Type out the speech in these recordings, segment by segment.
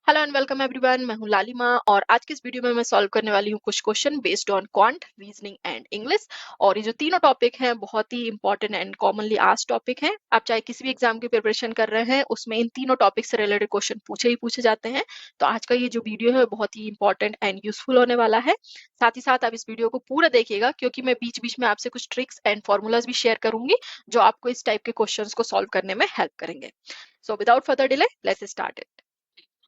Hello and welcome everyone. मैं हूं लालिमा और आज की इस वीडियो में मैं सॉल्व करने वाली हूं कुछ question based on quant, reasoning and English. और ये जो तीनों टॉपिक हैं बहुत ही important and commonly asked topic हैं। आप चाहे किसी भी एग्जाम की प्रिपरेशन कर रहे हैं उसमें इन तीनों टॉपिक से रिलेटेड क्वेश्चन पूछे ही पूछे जाते हैं। तो आज का ये जो वीडियो है बहुत ही इंपॉर्टेंट एंड यूजफुल होने वाला है। साथ ही साथ आप इस वीडियो को पूरा देखिएगा क्योंकि मैं बीच बीच में आपसे कुछ ट्रिक्स एंड फॉर्मूलाज भी शेयर करूंगी जो आपको इस टाइप के क्वेश्चन को सॉल्व करने में हेल्प करेंगे। So without further delay let's start it.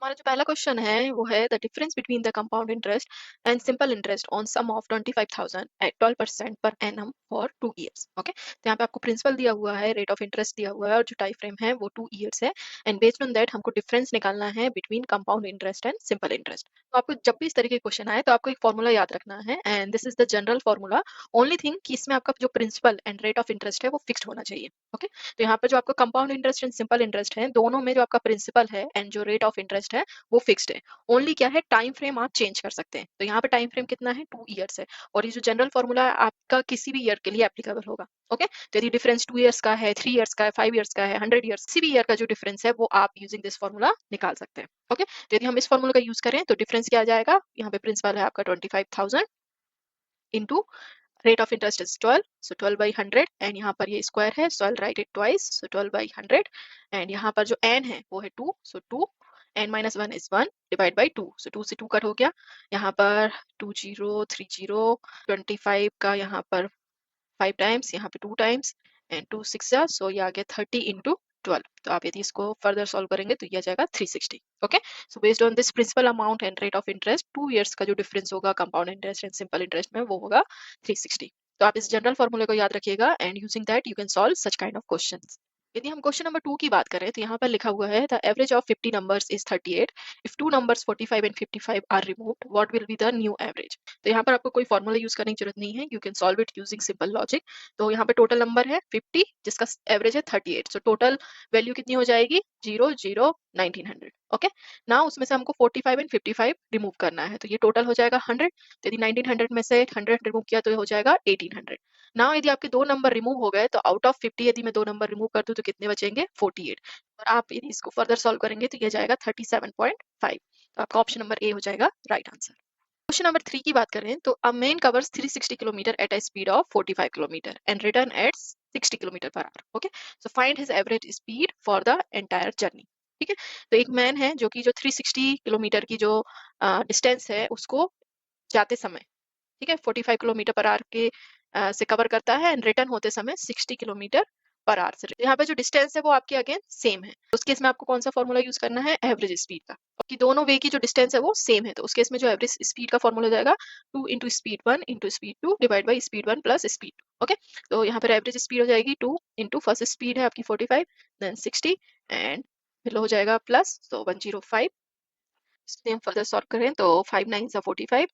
हमारा जो पहला क्वेश्चन है वो है the difference between the compound interest and simple interest on sum of 25,000 at 12% per annum for 2 years. Okay, तो यहाँ पे आपको प्रिंसिपल दिया हुआ है, रेट ऑफ इंटरेस्ट दिया हुआ है और जो टाइम फ्रेम है वो 2 ईयर्स है। एंड बेस्ड ऑन दैट हमको डिफरेंस निकालना है between compound interest and simple interest. तो आपको जब भी इस तरीके के क्वेश्चन आए तो आपको एक फॉर्मूला याद रखना है and this is the general formula. Only thing कि इसमें आपका जो principal and rate of interest है वो फिक्स्ड होना चाहिए। ओके, तो यहाँ पर जो आपका compound interest and simple interest है दोनों में जो आपका प्रिंसिपल है एंड जो रेट ऑफ इंटरेस्ट है वो फिक्स्ड है। ओनली क्या है, टाइम फ्रेम आप चेंज कर सकते हैं। तो यहाँ पे टाइम फ्रेम कितना है, 2 ईयर्स है। और ये जो जनरल फॉर्मूला है आपका किसी भी ईयर के लिए एप्लीकेबल होगा। ओके, तो यदि डिफरेंस 2 ईयर्स का है, 3 ईयर्स का है, 5 ईयर्स का है, 100 ईयर्स, किसी भी ईयर का जो डिफरेंस है वो आप यूजिंग दिस फॉर्मूला निकाल सकते हैं। ओके, तो यदि हम इस फॉर्मूला का यूज करें तो डिफरेंस क्या आ जाएगा, यहाँ पे प्रिंसिपल है आपका 25,000 into rate of interest is 12, so 12 by 100 and यहाँ पर ये स्क्वायर है so I'll write it twice, so 12 by 100 and यहाँ पर जो n है वो है 2, so 2 n minus 1 is 1 divide by 2, so 2 से 2 कट हो गया। यहाँ पर 2 0 3 0 25 का यहाँ पर 5 टाइम्स, यहाँ पे 2 टाइम्स एंड 2 6 जा, सो ये आ गया 30 इंटू 12। तो आप यदि इसको फर्दर सॉल्व करेंगे तो ये आ जाएगा 360। Okay, so based on this principle amount and rate of interest 2 years का जो डिफरेंस होगा compound interest and simple interest में वो होगा 360। तो आप इस जनरल फॉर्मूले को याद रखिएगा and using that you can solve such kind of questions. यदि हम क्वेश्चन नंबर 2 की बात करें तो यहाँ पर लिखा हुआ है the average of 50 numbers is 38 if two numbers 45 and 55 are removed what will be the new average. तो यहाँ पर आपको कोई फॉर्मूला यूज करने की जरूरत नहीं है, you can solve it using simple logic. तो यहाँ पे टोटल नंबर है 50 जिसका एवरेज है 38, सो टोटल वैल्यू कितनी हो जाएगी 0 0 1900। ओके, ना उसमें से हमको 45 एंड 55 रिमूव करना है तो ये टोटल हो जाएगा 100। तो यदि 1900 में से 100 रिमूव किया तो ये हो जाएगा 1800। ना यदि आपके दो नंबर रिमूव हो गए तो आउट ऑफ 50 यदि मैं दो नंबर रिमूव कर दूं तो कितने बचेंगे 48। और आप यदि इसको फर्दर सॉल्व करेंगे तो ये जाएगा 37.5। तो आपका ऑप्शन नंबर ए हो जाएगा राइट आंसर। क्वेश्चन नंबर 3 की बात करें तो a man covers 360 kilometre at a speed of 45 kilometre and return at 60 kilometre per hour. Okay, so find his average speed for the entire journey. ठीक है, तो एक मैन है जो कि जो 360 किलोमीटर की जो डिस्टेंस है उसको जाते समय, ठीक है, 45 किलोमीटर पर आवर के से कवर करता है एंड रिटर्न होते समय 60 किलोमीटर पर आवर से। यहाँ पे जो डिस्टेंस है वो आपके अगेन सेम है। उस केस में आपको कौन सा फॉर्मूला यूज करना है, एवरेज स्पीड का, कि दोनों वे की जो डिस्टेंस है वो सेम है। तो उस केस में जो एवरेज स्पीड का फॉर्मूला हो जाएगा 2 into speed 1 into speed 2 divide by speed 1 plus speed 2। Okay, तो यहाँ पर एवरेज स्पीड हो जाएगी 2 इंटू फर्स्ट स्पीड है आपकी 45 देन 60 एंड फिर हो जाएगा प्लस तो 105। इसमें हम फर्दर सॉल्व करें तो 5 9 45,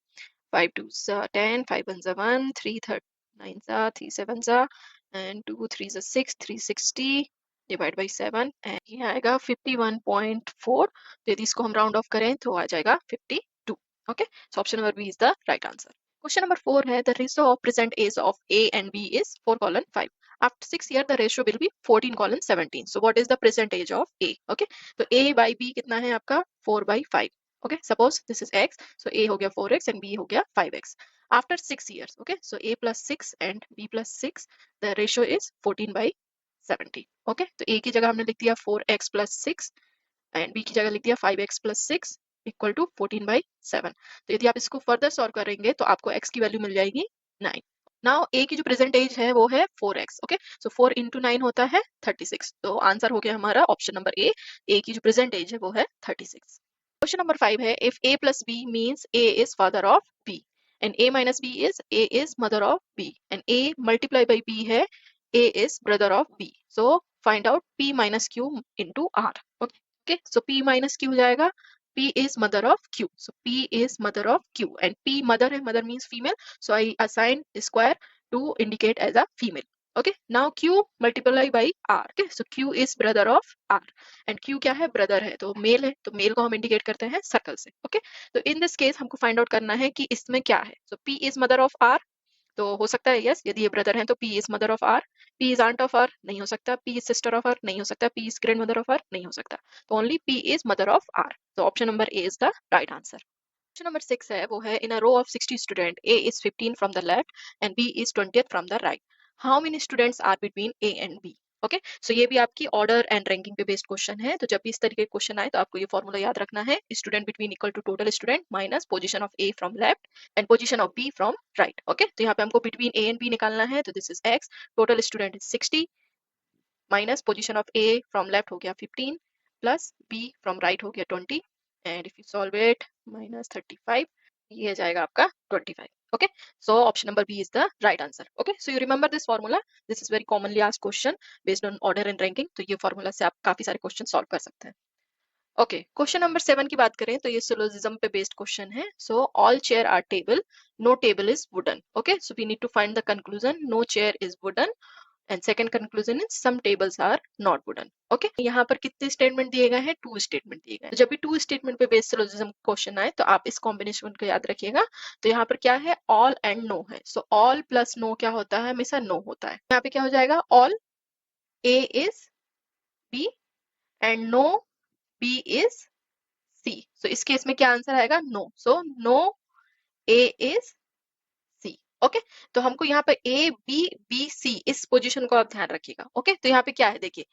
5 2 10, 5 1 1, 3 9 3 7 and 2 3 6, 360 डिवाइड बाई 7 एंड ये आएगा 51.4। तो यदि इसको हम राउंड ऑफ करें तो आ जाएगा 52। Okay, so option number B is the right answer. Question number 4 है the ratio of present age of A and B is 4:5। After 6 year the ratio will be 14:17। So what is the present age of A. Okay, तो A by B कितना है आपका 4/5। Okay, suppose this is x, so a हो गया 4x and b हो गया 5x after 6 years. Okay, so a plus 6 and b plus 6, the ratio is 14/70. Okay, तो a की जगह हमने लिख दिया 4x plus 6 and b की जगह लिख दिया 5x plus 6 इक्वल टू 14/7। तो यदि आप इसको फर्दर सॉल्व करेंगे तो आपको x की वैल्यू मिल जाएगी 9। नाउ a की जो प्रेजेंट एज है वो है 4x। ओके, सो 4 इंटू 9 होता है 36। तो आंसर हो गया हमारा ऑप्शन नंबर ए की जो प्रेजेंट एज है वो है 36। क्वेश्चन नंबर 5 है if a plus b means a is father of b and a minus b is a is mother of b and a multiply by b है a is brother of b, so find out p minus q into r. okay, okay, so p minus q हो जाएगा p is mother of q, so p is mother of q and p mother है, mother means female, so I assign square to indicate as a female. Okay, now q multiply by r. Okay, so q is brother of r and Q क्या है, brother है, तो mail है, तो mail को हम indicate करते हैं सर्कल से। ओके, तो इन दिस केस हमको फाइंड आउट करना है कि इसमें क्या है। So P is mother of R, तो हो सकता है यस, यदि ये ब्रदर हैं तो P is mother of R, P is aunt of R नहीं हो सकता, P is sister of R नहीं हो सकता, P is grandmother of R नहीं हो सकता, तो only P is mother of R। तो option number A is the right answer. Question number 6 है, वो है in a row of 60 student A is 15 from the left and B is 20th from the right. How many students are between A and B? Okay, so ये भी आपकी order and ranking पे based question है। तो जब भी इस तरीके के क्वेश्चन आए तो आपको ये फॉर्मूला याद रखना है, student between equal to total student minus position of A from left and position of B from right. Okay, तो यहाँ पे हमको बिटवीन ए एंड बी निकालना है, तो this is x, total student is 60 minus position of A from left हो गया 15 plus B from right हो गया 20 and if you solve it minus 35, ये जाएगा आपका 25। Okay, so option number B is the right answer. Okay, so you remember this formula, this is very commonly asked question based on order and ranking. तो ये formula से आप काफी सारे question solve कर सकते हैं। ओके, क्वेश्चन नंबर 7 की बात करें तो ये सिलोजिज्म पे बेस्ड क्वेश्चन है। So all chair are table, no table is wooden. Okay, so we need to find the conclusion, no chair is wooden and second conclusion is some tables are not wooden. Okay, यहाँ पर कितने statement दिए गए हैं, 2 statement दिए गए हैं। तो जब भी 2 स्टेटमेंट पे बेस्ड सिलोजिज्म क्वेश्चन आए तो आप इस कॉम्बिनेशन को याद रखिएगा। तो यहाँ पर क्या है, ऑल एंड नो है। सो ऑल प्लस नो क्या होता है, हमेशा नो होता है। यहाँ पे क्या हो जाएगा, all A is B and no B is C. So इस केस में क्या आंसर आएगा, no. So no A is C. Okay, तो हमको यहाँ पे ए बी बी सी इस पोजीशन को आप ध्यान रखिएगा। ओके, तो यहाँ पे क्या है, देखिए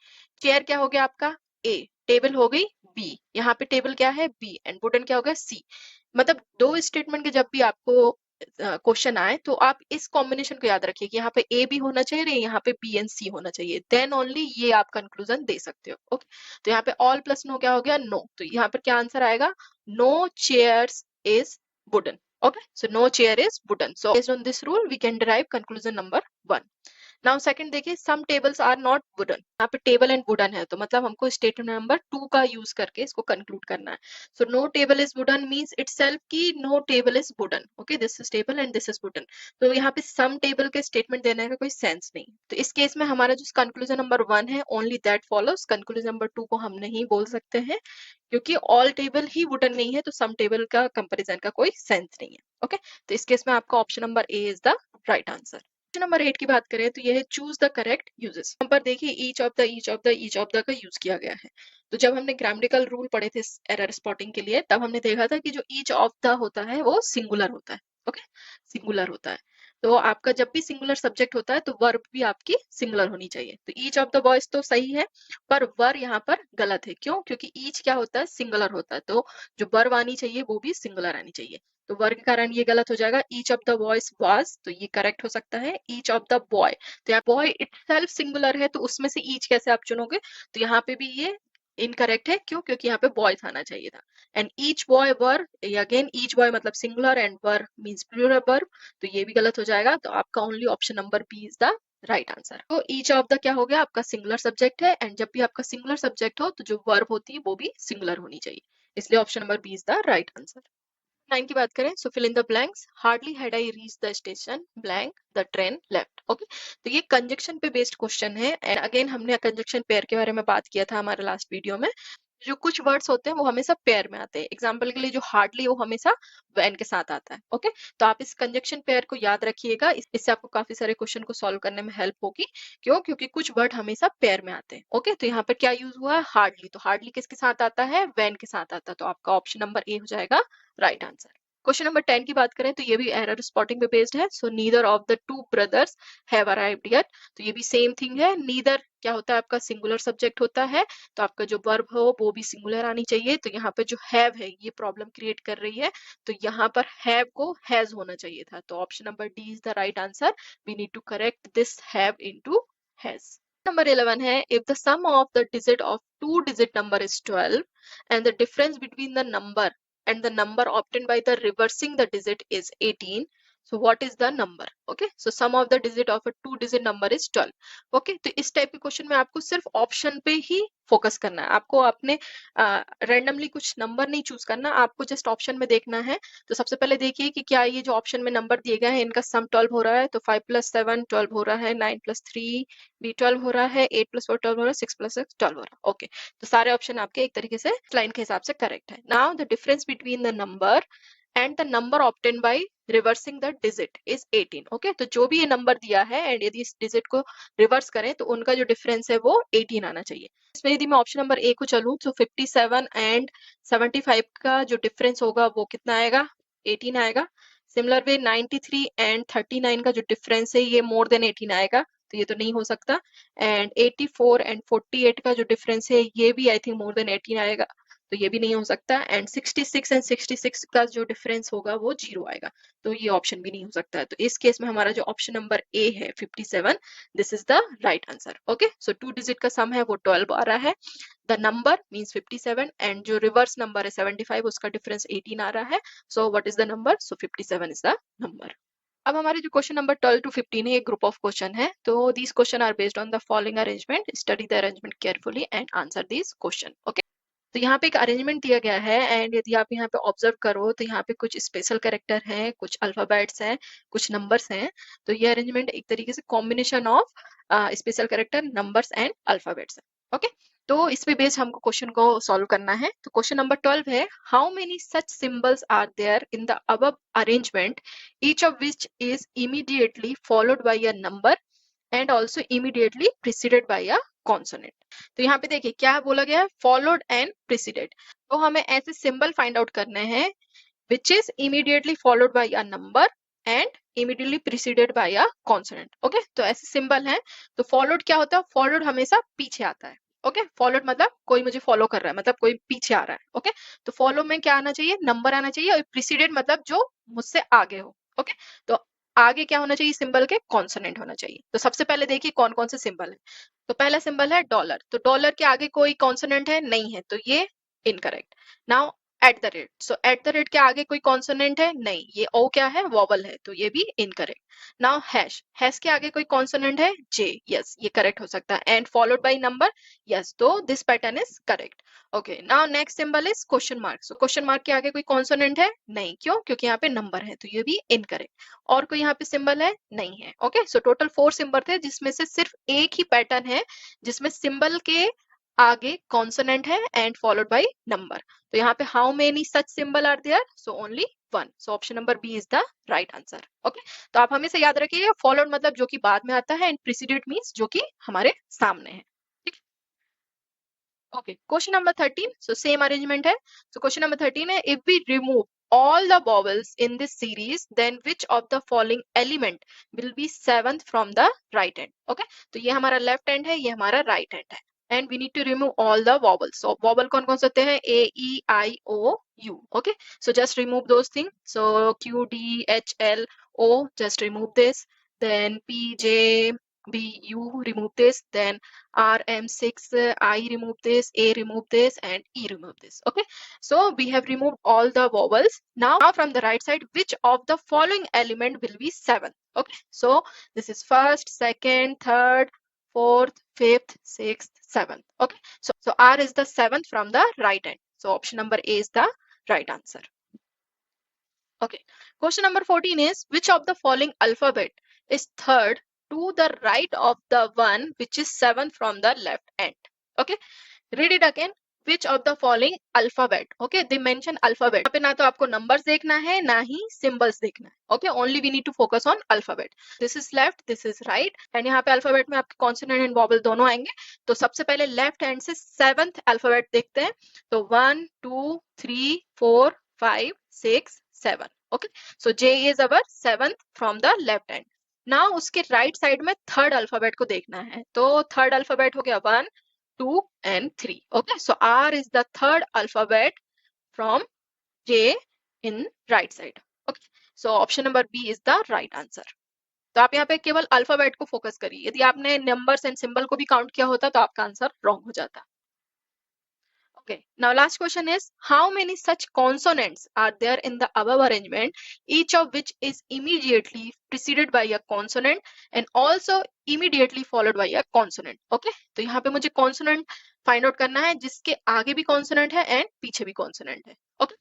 चेयर क्या हो गया आपका ए, टेबल हो गई बी, यहाँ पे टेबल क्या है बी एंड वुडन क्या हो गया सी। मतलब 2 स्टेटमेंट के जब भी आपको क्वेश्चन आए तो आप इस कॉम्बिनेशन को याद रखिए कि यहाँ पे ए भी होना चाहिए और यहाँ पे बी एंड सी होना चाहिए, देन ओनली ये आप कंक्लूजन दे सकते हो। ओके, तो यहाँ पे ऑल प्लस नो क्या हो गया, नो। तो यहाँ पर क्या आंसर आएगा, no chairs is wooden. Okay, so no chair is wooden. So based on this rule, we can derive conclusion number 1. Now second देखिए, सम टेबल्स आर नॉट वुडन। यहाँ पे टेबल एंड वुडन है तो मतलब हमको स्टेटमेंट नंबर 2 का use करके इसको कंक्लूड करना है। So no table is wooden means itself की no table is wooden. Okay, this is table and this is wooden. तो यहाँ पे सम टेबल के स्टेटमेंट देने का कोई सेंस नहीं। तो इस केस में हमारा जो कंक्लूजन नंबर 1 है only that follows, conclusion number 2 को हम नहीं बोल सकते हैं क्योंकि ऑल टेबल ही वुडन नहीं है, तो सम टेबल का कंपेरिजन का कोई सेंस नहीं है। ओके, तो इस केस में आपका option number A is the right answer. Question number 8 की बात करें तो यह है चूज द करेक्ट यूजेस। यहाँ पर देखिए each of the each of the each of the का यूज किया गया है। तो जब हमने ग्रामेटिकल रूल पढ़े थे एरर स्पॉटिंग के लिए तब हमने देखा था कि जो ईच ऑफ द होता है वो सिंगुलर होता है। ओके, सिंगुलर होता है। तो आपका जब भी सिंगुलर सब्जेक्ट होता है तो वर्ब भी आपकी सिंगुलर होनी चाहिए। तो ईच ऑफ द बॉयज तो सही है पर वर यहाँ पर गलत है। क्यों, क्योंकि ईच क्या होता है, सिंगुलर होता है, तो जो वर्ब आनी चाहिए वो भी सिंगुलर आनी चाहिए। तो वर्ग के कारण ये गलत हो जाएगा, each of the boys was, तो ये करेक्ट हो सकता है ईच ऑफ द बॉय। तो यहाँ बॉय इटसेल्फ सिंगुलर है तो उसमें से ईच कैसे आप चुनोगे, तो यहाँ पे भी ये इनकरेक्ट है। क्यों, क्योंकि यहाँ पे बॉयज आना चाहिए था। And each boy were, again each boy मतलब singular and were means plural verb, तो ये भी गलत हो जाएगा। तो आपका only option number B is the right answer. तो ईच ऑफ द क्या हो गया, आपका सिंगुलर सब्जेक्ट है एंड जब भी आपका सिंगुलर सब्जेक्ट हो तो जो वर्ब होती है वो भी सिंगुलर होनी चाहिए, इसलिए option number B is the right answer. 9 की बात करें, so fill in the blanks, hardly had I reach the station blank the train left. Okay, तो ये कंजक्शन पे बेस्ड क्वेश्चन है एंड अगेन हमने कंजक्शन पेयर के बारे में बात किया था हमारे लास्ट वीडियो में। जो कुछ वर्ड्स होते हैं वो हमेशा पेयर में आते हैं। एग्जाम्पल के लिए जो हार्डली वो हमेशा व्हेन के साथ आता है। ओके, तो आप इस कंजक्शन पेयर को याद रखिएगा, इससे आपको काफी सारे क्वेश्चन को सॉल्व करने में हेल्प होगी। क्यों, क्योंकि कुछ वर्ड हमेशा पेयर में आते हैं। ओके, तो यहाँ पर क्या यूज हुआ है, हार्डली, तो हार्डली किसके साथ आता है, व्हेन के साथ आता है, तो आपका ऑप्शन नंबर ए हो जाएगा राइट आंसर। क्वेश्चन नंबर 10 की बात करें तो ये भी एरर स्पॉटिंग पे बेस्ड है। So neither of the two brothers have arrived yet, तो ये भी सेम थिंग है। नीदर क्या होता है, आपका सिंगुलर सब्जेक्ट होता है तो आपका जो वर्ब हो वो भी सिंगुलर आनी चाहिए। तो यहाँ पे जो हैव है ये प्रॉब्लम क्रिएट कर रही है, तो यहाँ पर हैव को हैज होना चाहिए था। तो option number D is the right answer. We need to correct this have into has. Number 11 है, if the sum of the digit of two digit number is 12 and the difference between the number and the number obtained by the reversing the digit is 18, so what is the number? Okay, so sum of the digit of a two digit number is 12. Okay, तो इस type के question में आपको सिर्फ option पे ही focus करना है, आपको अपने रैंडमली कुछ नंबर नहीं चूज करना, आपको जस्ट ऑप्शन में देखना है। तो सबसे पहले देखिए कि क्या ये जो ऑप्शन में नंबर दिए गए हैं इनका सम 12 हो रहा है, तो 5 + 7 12 हो रहा है, 9 + 3 भी 12 हो रहा है, 8 + 4 12 हो रहा है, 6 + 6 12 हो रहा है। ओके, तो सारे ऑप्शन आपके एक तरीके से लाइन के हिसाब से करेक्ट है। Now the difference between the number and the number obtain by reversing the digit is 18। Okay, तो जो भी ये नंबर दिया है एंड यदि इस डिजिट को रिवर्स करें तो उनका जो डिफरेंस है वो 18 आना चाहिए। इसमें यदि मैं ऑप्शन नंबर ए को चलूं तो 57 एंड 75 का जो डिफरेंस होगा वो कितना आएगा, 18 आएगा। सिमिलर वे 93 एंड 39 का जो डिफरेंस है ये मोर देन 18 आएगा, तो ये तो नहीं हो सकता। एंड 84 एंड 48 का जो डिफरेंस है ये भी आई थिंक मोर देन 18 आएगा, तो ये भी नहीं हो सकता। एंड 66 एंड 66 का जो डिफरेंस होगा वो 0 आएगा, तो ये ऑप्शन भी नहीं हो सकता है। तो इस केस में हमारा जो ऑप्शन नंबर ए है 57, this is the right answer. Okay, so 2 digit का सम है वो 12 आ रहा है, द नंबर मीन्स 57 एंड जो रिवर्स नंबर है 75 उसका डिफरेंस 18 आ रहा है। सो what is the number, so 57 is the number. अब हमारे जो क्वेश्चन नंबर 12 to 15 है, एक ग्रुप ऑफ क्वेश्चन है। तो these question are based on the following arrangement, study the arrangement carefully and answer these question. Okay, तो यहाँ पे एक अरेंजमेंट दिया गया है एंड यदि आप यहाँ पे ऑब्जर्व करो तो यहाँ पे कुछ स्पेशल कैरेक्टर हैं, कुछ अल्फाबेट्स हैं, कुछ नंबर्स हैं। तो ये अरेंजमेंट एक तरीके से combination of special character, numbers and alphabets है। ओके, तो इस पे बेस्ड हमको क्वेश्चन को सॉल्व करना है। तो क्वेश्चन नंबर 12 है, how many such symbols are there in the above arrangement, each of which is immediately followed by a number and also immediately preceded by a consonant. तो यहाँ पे देखिए क्या बोला गया है, फॉलोड एंड प्रिसीडेड। तो हमें ऐसे सिंबल फाइंड आउट करने हैं विच is immediately followed by a number and immediately preceded by a consonant. Okay, तो ऐसे सिंबल हैं। तो फॉलोड क्या होता है, फॉलोड हमेशा पीछे आता है। ओके, फॉलोड मतलब कोई मुझे फॉलो कर रहा है, मतलब कोई पीछे आ रहा है। ओके, तो फॉलो में क्या आना चाहिए, नंबर आना चाहिए, और प्रिसीडेड मतलब जो मुझसे आगे हो। ओके, तो आगे क्या होना चाहिए, सिंबल के कॉन्सोनेंट होना चाहिए। तो सबसे पहले देखिए कौन कौन से सिंबल है। तो पहला सिंबल है डॉलर, तो डॉलर के आगे कोई कॉन्सोनेंट है नहीं है, तो ये incorrect. Now at the rate, so at the rate के आगे कोई कॉन्सोनेंट है नहीं, ये ओ क्या है, वॉवल है, तो ये भी इनकरेक्ट। नाउ हैश, हैश के आगे कोई कॉन्सोनेंट है, जे, यस ये करेक्ट हो सकता है। And followed by number, yes, तो this pattern is correct. Okay, now next symbol is question mark, so question mark के आगे कोई कॉन्सोनेंट है नहीं, क्यों, क्योंकि यहाँ पे नंबर है, तो ये भी इनकरेक्ट। और कोई यहाँ पे सिंबल है नहीं है। ओके, सो टोटल 4 सिंबल थे जिसमें से सिर्फ एक ही पैटर्न है जिसमें सिंबल के आगे कॉन्सोनेंट है एंड फॉलोड बाय नंबर। तो यहाँ पे how many such symbol are there, so only 1, so option number B is the right answer. Okay, तो आप हमेशा याद रखिएगा फॉलोड मतलब जो कि बाद में आता है एंड प्रीसीडेड मींस जो कि हमारे सामने है। ठीक, okay, question number 13, so same arrangement है। सो क्वेश्चन नंबर 13 है, if we remove all the vowels in this series then which of the following element will be seventh from the right hand। okay, तो ये हमारा left hand है, ये हमारा right hand है and we need to remove all the vowels. So vowel कौन कौन से होते हैं, A E I O U. Okay, so just remove those thing. So Q D H L O, just remove this. Then P J B U, remove this. Then R M 6 I, remove this. A, remove this, and E, remove this. Okay, so we have removed all the vowels. Now from the right side, which of the following element will be 7th? Okay, so this is first, second, third, fourth, fifth, sixth, seventh. Okay, so R is the 7th from the right end, so option number A is the right answer. Okay, question number 14 is, which of the following alphabet is third to the right of the one which is 7th from the left end? Okay, read it again, which of the following alphabet? Okay, they mention alphabet, यहाँ पे ना तो आपको numbers देखना है ना ही symbols देखना है। Okay, only we need to focus on alphabet. This is left, this is right, and यहाँ पे alphabet में आपके consonant and vowel दोनों आएंगे। तो सबसे पहले left hand से 7th alphabet देखते हैं। तो 1 2 3 4 5 6 7। Okay, so J is our 7th from the left hand. Now उसके right side में third alphabet को देखना है। तो third alphabet हो गया 1 2 and 3. Okay, so R is the third alphabet from J in right side. Okay, so option number B is the right answer. तो आप यहाँ पे केवल अल्फाबेट को फोकस करिए, यदि आपने नंबर्स एंड सिंबल को भी काउंट किया होता तो आपका आंसर रॉन्ग हो जाता। Okay, now last question is, how many such consonants are there in the above arrangement, each of which is immediately preceded by a consonant and also immediately followed by a consonant? Okay, तो यहाँ पे मुझे consonant find out करना है जिसके आगे भी consonant है and पीछे भी consonant है। Okay,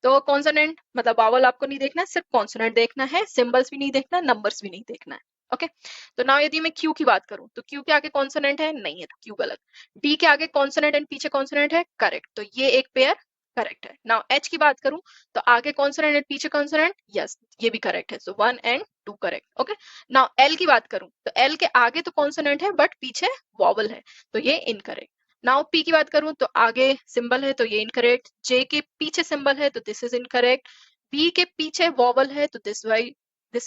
तो consonant मतलब vowel आपको नहीं देखना है, सिर्फ consonant देखना है, symbols भी नहीं देखना, numbers भी नहीं देखना है। ओके, तो नाउ यदि मैं क्यू की बात करूं तो क्यू के आगे कॉन्सोनेंट है नहीं है, तो क्यू गलत। डी के आगे कॉन्सोनेंट एंड पीछे कॉन्सोनेंट है, करेक्ट, तो ये एक पेयर करेक्ट है। नाउ एच की बात करूं तो आगे कॉन्सोनेंट एंड पीछे कॉन्सोनेंट, यस ये भी करेक्ट है। सो 1 and 2 correct. Okay, now L की बात करूं तो एल के आगे तो कॉन्सोनेंट है बट पीछे वॉवल है, तो ये इनकरेक्ट। नाउ पी की बात करूं तो आगे सिंबल है तो ये इनकरेक्ट, जे के पीछे सिंबल है तो दिस इज इनकरेक्ट, बी के पीछे वॉवल है तो this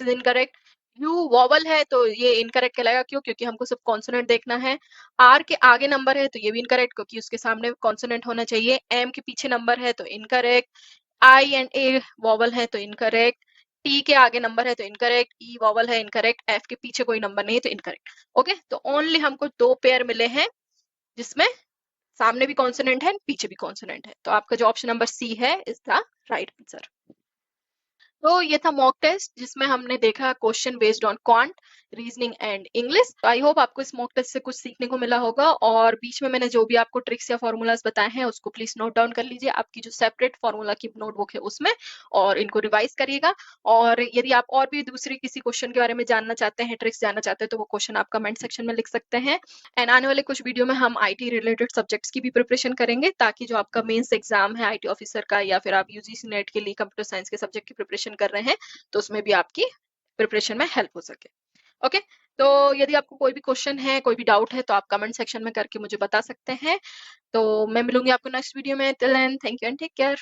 is incorrect, you vowel है तो ये इनकरेक्ट कहलाएगा। क्यों? क्योंकि हमको सिर्फ कॉन्सोनेंट देखना है। आर के आगे नंबर है तो ये भी इनकरेक्ट क्योंकि उसके सामने कॉन्सोनेंट होना चाहिए। एम के पीछे नंबर है तो incorrect. I and A vowel है तो इनकरेक्ट। टी के आगे नंबर है तो इनकरेक्ट। ई वॉवल है इनकरेक्ट। एफ के पीछे कोई नंबर नहीं है तो इनकरेक्ट। ओके, तो ओनली हमको दो पेयर मिले हैं जिसमें सामने भी कॉन्सोनेंट है पीछे भी कॉन्सोनेंट है, तो आपका जो ऑप्शन नंबर सी है इज द राइट आंसर। तो ये था मॉक टेस्ट जिसमें हमने देखा question based on quant, reasoning and English. I hope आपको इस मॉक टेस्ट से कुछ सीखने को मिला होगा, और बीच में मैंने जो भी आपको ट्रिक्स या फॉर्मूलाज बताए हैं उसको प्लीज नोट डाउन कर लीजिए आपकी जो सेपरेट फॉर्मूला की नोटबुक है उसमें, और इनको रिवाइज करिएगा। और यदि आप और भी दूसरी किसी क्वेश्चन के बारे में जानना चाहते हैं, ट्रिक्स जानना चाहते हैं, तो वो क्वेश्चन आप कमेंट सेक्शन में लिख सकते हैं। एंड आने वाले कुछ वीडियो में हम आईटी रिलेटेड सब्जेक्ट्स की भी प्रिपरेशन करेंगे, ताकि जो आपका मेंस एग्जाम है आईटी ऑफिसर का, या फिर आप यूजीसी नेट के लिए कंप्यूटर साइंस के सब्जेक्ट की प्रिपरेशन कर रहे हैं, तो उसमें भी आपकी प्रिपरेशन में हेल्प हो सके। ओके, तो यदि आपको कोई भी क्वेश्चन है, कोई भी डाउट है, तो आप कमेंट सेक्शन में करके मुझे बता सकते हैं। तो मैं मिलूंगी आपको नेक्स्ट वीडियो में। Till then, thank you and take care.